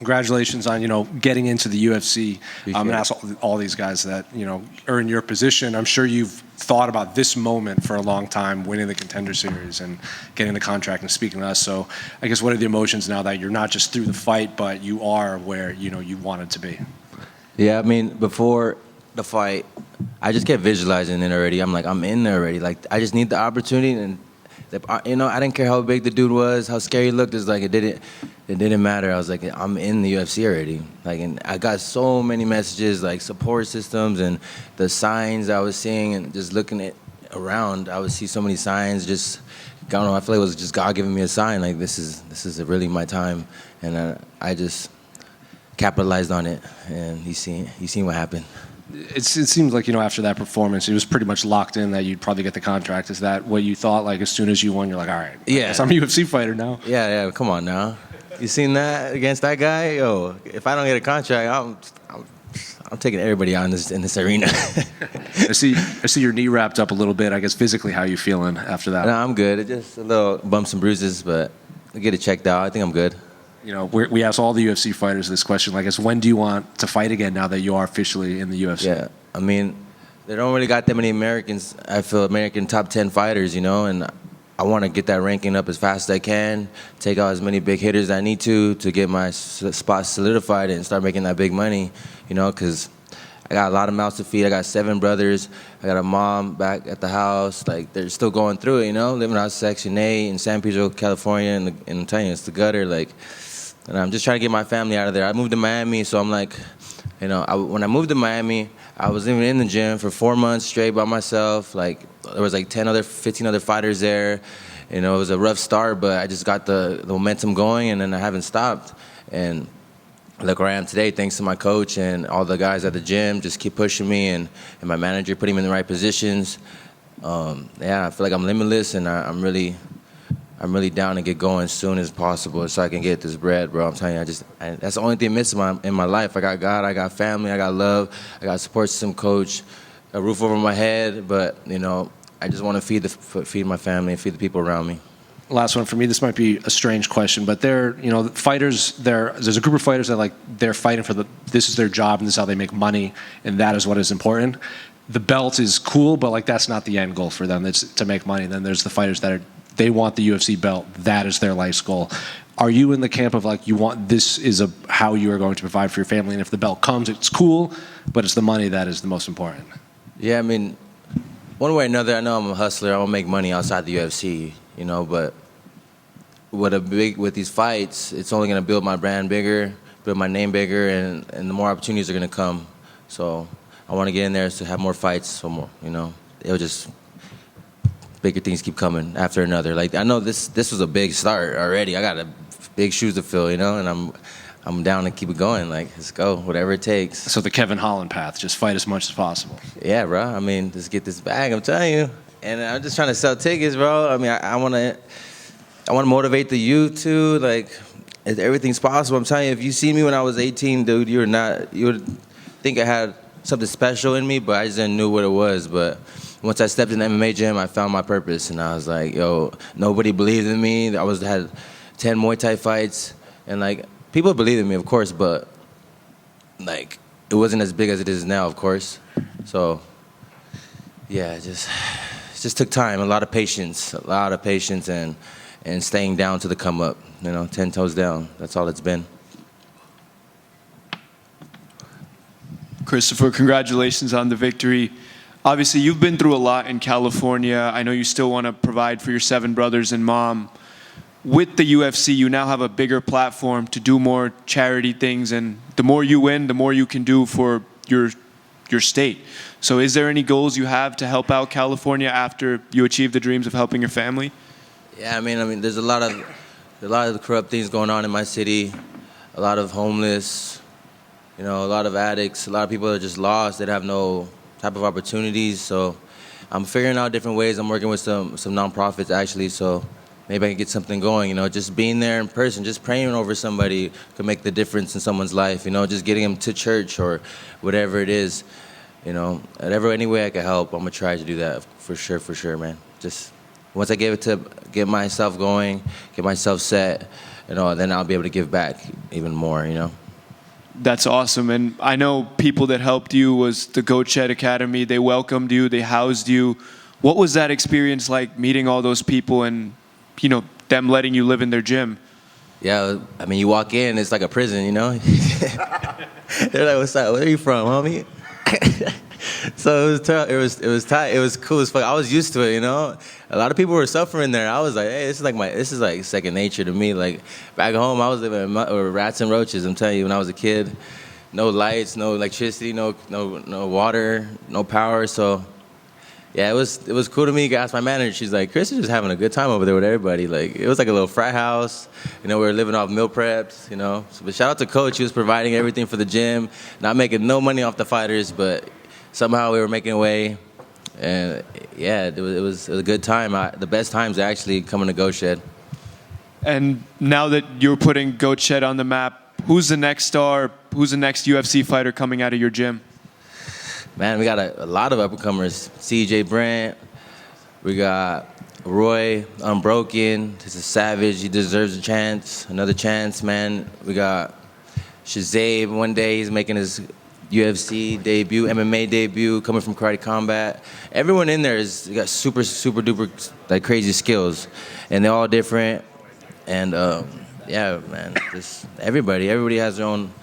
Congratulations on, getting into the UFC. I'm going to ask all these guys that, are in your position. I'm sure you've thought about this moment for a long time, winning the Contender Series and getting the contract and speaking to us. So I guess what are the emotions now that you're not just through the fight, but you are where, you wanted to be? Yeah, I mean, before the fight, I just kept visualizing it already. I'm like, I'm in there already. Like, I just need the opportunity. And, I didn't care how big the dude was, how scary he looked. It's like, it didn't matter. I was like, I'm in the UFC already. Like, and I got so many messages, like support systems and the signs I was seeing, and just looking at around, I would see so many signs. Just, I don't know, I feel like it was just God giving me a sign. Like, this is really my time, and I just capitalized on it. And you seen what happened. It seems like, after that performance, it was pretty much locked in that you'd probably get the contract. Is that what you thought? Like, as soon as you won, you're like, all right, I guess I'm a UFC fighter now. Yeah, come on now. You seen that against that guy? Yo, if I don't get a contract, I'm taking everybody out in this arena. I see your knee wrapped up a little bit. I guess physically, how are you feeling after that? No, I'm good. It's just a little bumps and bruises, but I'll get it checked out. I think I'm good. We ask all the UFC fighters this question. Like, when do you want to fight again now that you are officially in the UFC? Yeah, I mean, they don't really got that many Americans. I feel American top 10 fighters, and I want to get that ranking up as fast as I can, take out as many big hitters as I need to get my spot solidified and start making that big money, because I got a lot of mouths to feed. I got 7 brothers. I got a mom back at the house. Like, they're still going through it, living out Section 8 in San Pedro, California, and I'm telling you, it's the gutter, like. And I'm just trying to get my family out of there. I moved to Miami, so I'm like, when I moved to Miami, I was even in the gym for 4 months straight by myself. Like, there was like 15 other fighters there. It was a rough start, but I just got the momentum going, and then I haven't stopped. And look where I am today, thanks to my coach and all the guys at the gym just keep pushing me, and my manager putting me in the right positions. I feel like I'm limitless, and I'm really down to get going as soon as possible so I can get this bread, bro. I'm telling you, that's the only thing missing in my life. I got God, I got family, I got love, I got a support system, coach, a roof over my head, but, I just want to feed my family and feed the people around me. Last one for me. This might be a strange question, but fighters, there's a group of fighters that, they're fighting for this is their job and this is how they make money, and that is what is important. The belt is cool, but, that's not the end goal for them. It's to make money. Then there's the fighters that they want the UFC belt. That is their life's goal. Are you in the camp of this is how you are going to provide for your family, and if the belt comes, it's cool, but it's the money that is the most important? Yeah, I mean, one way or another, I know I'm a hustler. I want to make money outside the UFC, but with these fights, it's only going to build my brand bigger, build my name bigger, and the more opportunities are going to come. So I want to get in there to have more fights, so more, it'll just bigger things keep coming after another. Like, I know this was a big start already. I got big shoes to fill, and I'm down to keep it going. Like, let's go, whatever it takes. So the Kevin Holland path, just fight as much as possible. Yeah, bro. I mean, just get this bag. I'm telling you. And I'm just trying to sell tickets, bro. I mean, I want to motivate the youth too. Like, everything's possible. I'm telling you, if you see me when I was 18, dude, you would think I had something special in me, but I just didn't know what it was. But once I stepped in the MMA gym, I found my purpose, and I was like, yo, nobody believed in me. Had 10 Muay Thai fights, and people believed in me, of course, but it wasn't as big as it is now, of course. So yeah, it just took time, a lot of patience, and staying down to the come up, 10 toes down. That's all it's been. Christopher, congratulations on the victory. Obviously, you've been through a lot in California. I know you still want to provide for your 7 brothers and mom. With the UFC, you now have a bigger platform to do more charity things, and the more you win, the more you can do for your state. So is there any goals you have to help out California after you achieve the dreams of helping your family? Yeah, I mean, there's a lot of corrupt things going on in my city, a lot of homeless, a lot of addicts, a lot of people that are just lost, that have no type of opportunities. So I'm figuring out different ways. I'm working with some nonprofits actually, so maybe I can get something going. Just being there in person, just praying over somebody could make the difference in someone's life. Just getting them to church or whatever it is. Any way I can help, I'm gonna try to do that for sure, man. Just Once I get myself going, get myself set, then I'll be able to give back even more, That's awesome. And I know people that helped you was the Goat Shed Academy. They welcomed you. They housed you. What was that experience like, meeting all those people and, them letting you live in their gym? Yeah, I mean, you walk in, it's like a prison, They're like, "What's up? Where are you from, homie?" So it was tight. It was cool as fuck. I was used to it, A lot of people were suffering there. I was like, hey, this is like second nature to me. Like back home, I was living with rats and roaches. I'm telling you, when I was a kid, no lights, no electricity, no water, no power. So yeah, it was cool to me. I asked my manager. She's like, Chris is just having a good time over there with everybody. Like it was like a little frat house. We were living off meal preps. So, but shout out to Coach. He was providing everything for the gym, not making no money off the fighters, but somehow we were making way. And yeah, it was a good time. The best times actually coming to Goat Shed. And now that you're putting Goat Shed on the map, who's the next star? Who's the next UFC fighter coming out of your gym? Man, we got a lot of up-and-comers. CJ Brent, we got Roy Unbroken. He's a savage. He deserves a chance, another chance, man. We got Shazabe. One day he's making his UFC debut, MMA debut, coming from Karate Combat. Everyone in there got super, super duper like crazy skills, and they're all different. And yeah, man, just everybody has their own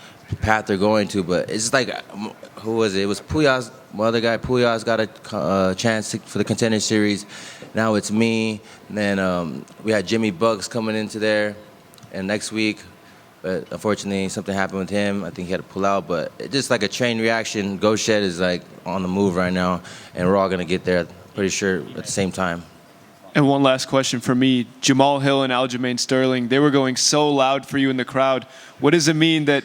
path they're going to. But it's just like, who was it? It was Puyas. My other guy, Puyas, got a chance for the Contender Series. Now it's me. And then we had Jimmy Bucks coming into there, and next week. But unfortunately, something happened with him. I think he had to pull out. But it's just like a chain reaction. Goat Shed is like on the move right now, and we're all gonna get there, pretty sure, at the same time. And one last question for me. Jamal Hill and Aljamain Sterling, they were going so loud for you in the crowd. What does it mean that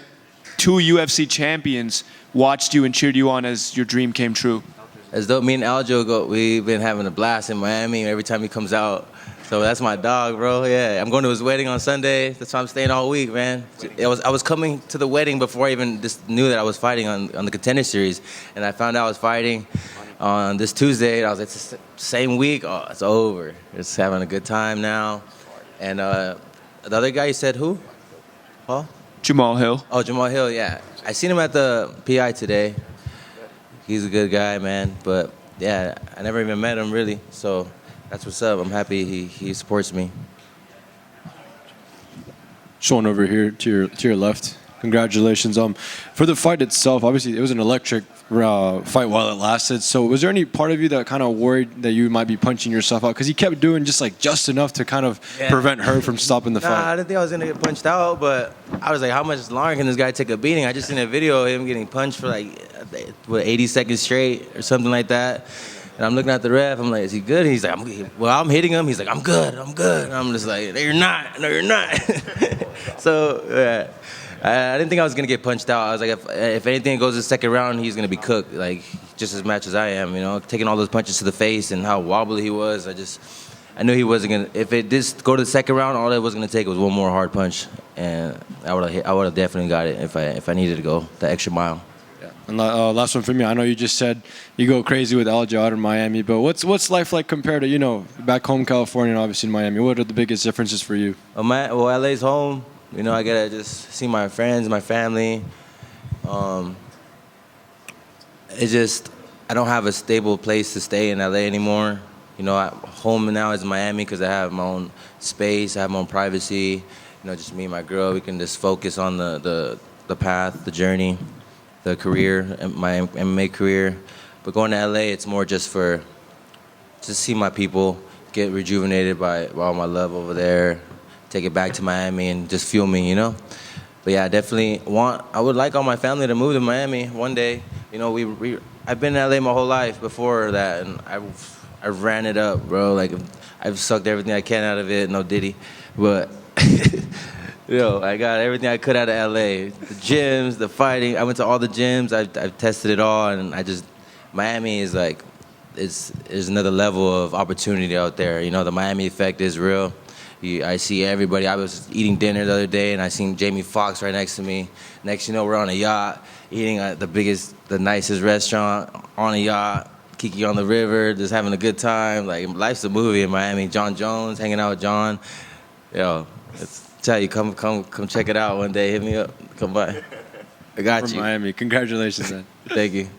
two UFC champions watched you and cheered you on as your dream came true? As though me and Aljo, we've been having a blast in Miami every time he comes out. So that's my dog, bro. Yeah, I'm going to his wedding on Sunday. That's why I'm staying all week, man. I was coming to the wedding before I even just knew that I was fighting on the Contender Series, and I found out I was fighting on this Tuesday. And I was like, it's the same week. Oh, it's over. Just having a good time now. And the other guy, you said who? Paul? Jamal Hill. Oh, Jamal Hill. Yeah, I seen him at the PI today. He's a good guy, man. But yeah, I never even met him really. So. That's what's up. I'm happy he supports me. Sean over here to your left. Congratulations. For the fight itself, obviously it was an electric fight while it lasted. So was there any part of you that kind of worried that you might be punching yourself out? Because he kept doing just enough to kind of prevent her from stopping the fight. I didn't think I was gonna get punched out, but I was like, how much longer can this guy take a beating? I just seen a video of him getting punched for like 80 seconds straight or something like that. And I'm looking at the ref. I'm like, is he good? He's like, I'm hitting him. He's like, I'm good. And I'm just like, no, you're not. No, you're not. So yeah, I didn't think I was gonna get punched out. I was like, if anything goes to the second round, he's gonna be cooked, like just as much as I am. Taking all those punches to the face and how wobbly he was. I knew he wasn't gonna. If it did go to the second round, all it was gonna take was one more hard punch, and I would have definitely got it if I needed to go the extra mile. And last one for me. I know you just said you go crazy with Aljo out in Miami, but what's life like compared to back home California and obviously in Miami? What are the biggest differences for you? Well, LA's home. I gotta just see my friends, my family. It's just I don't have a stable place to stay in LA anymore. Home now is Miami because I have my own space, I have my own privacy. Just me and my girl. We can just focus on the path, the journey. The career, my MMA career. But going to LA, it's more just to see my people, get rejuvenated by all my love over there, take it back to Miami and just fuel me, But yeah, I would like all my family to move to Miami one day. I've been in LA my whole life before that, and I ran it up, bro. Like, I've sucked everything I can out of it, no Diddy. But I got everything I could out of LA. The gyms, the fighting. I went to all the gyms. I've tested it all, and Miami is like, there's another level of opportunity out there. The Miami effect is real. I see everybody. I was eating dinner the other day, and I seen Jamie Foxx right next to me. Next, we're on a yacht, eating at the nicest restaurant on a yacht. Kiki on the river, just having a good time. Like, life's a movie in Miami. John Jones, hanging out with John. Yo, tell you, come check it out one day. Hit me up. Come by. I got From you. Miami. Congratulations, man. Thank you.